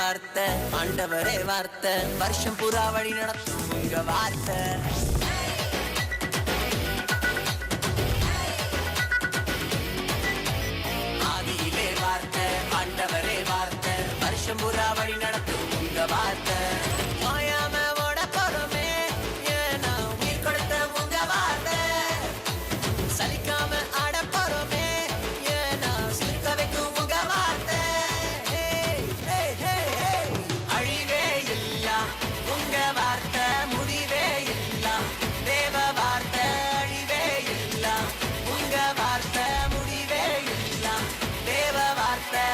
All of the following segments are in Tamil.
வார்த்தை ஆண்டவரே வார்த்தை வருஷம் புறா வழி நடத்தும் உங்க வார்த்தை ஆதியிலே வார்த்தை ஆண்டவரே வார்த்தை வருஷம் புறா வழி நடத்தும் உங்க வார்த்தை மாயாம ஓட போறோமே ஏன்னா உயிர் கொடுத்த உங்க வார்த்தை சலிக்காம ஆட போறோமே ஏன்னா சிரிக்க வைக்கும் உங்க வார்த்தை அழிவே இல்ல உங்க வார்த்தை முடிவே இல்ல தேவ வார்த்தை அழிவே இல்ல உங்க வார்த்தை முடிவே இல்ல தேவ வார்த்தை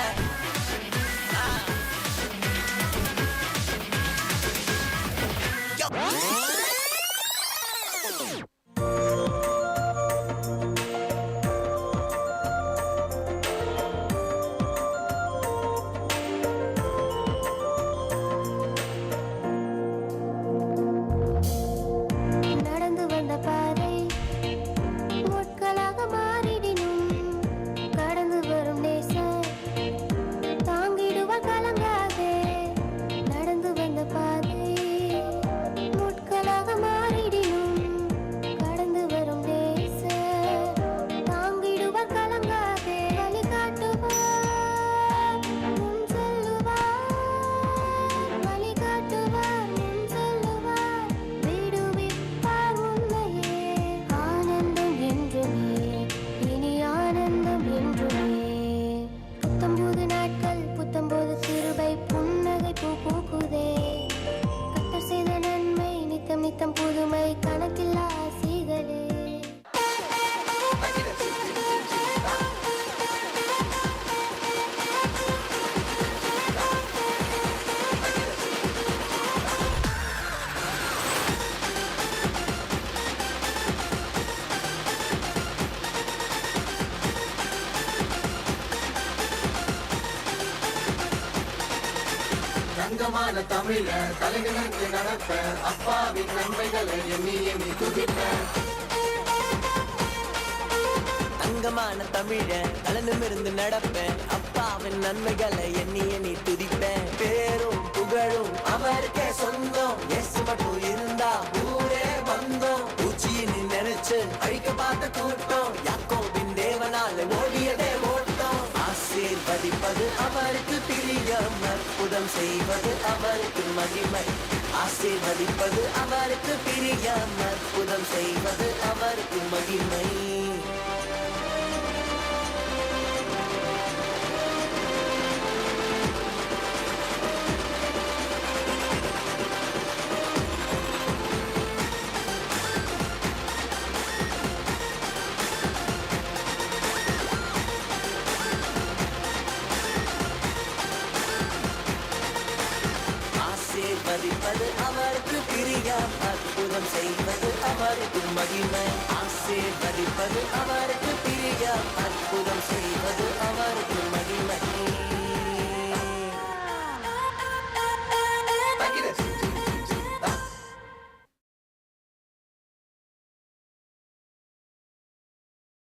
புதுமை கணக்கில்லா ஆசைகளே தங்கமான தமிழ தலைகளுக்கு நடப்ப அப்பாவின் நன்மைகளை எண்ணி எண்ணி துதிப்ப தங்கமான தமிழ கலந்துமிருந்து நடப்பேன் அப்பாவின் நன்மைகளை எண்ணி எண்ணி துதிப்பேன் பேரும் புகழும் அவருக்கே சொந்தம் இயேசு மட்டும் இருந்தா ஊரே வந்தோம் பூச்சியின் நினைச்சு அழிக்க பார்த்த கூட்டம் யாக்கோபின் தேவனால ஓடியதே ஓட்டம் ஆசீர்வதிப்பது அவருக்கு பிரியம் அற்புதம் செய்வது அவருக்கு மகிமை ஆசீர்வதிப்பது அவருக்கு பிரியம் அற்புதம் செய்வது அவருக்கு மகிமை ஆசீர்வதிப்பது அவருக்கு பிரியம் அற்புதம் செய்வது அவருக்கு மகிமை ஆசீர்வதிப்பது அவருக்கு பிரியம் அற்புதம் செய்வது அவருக்கு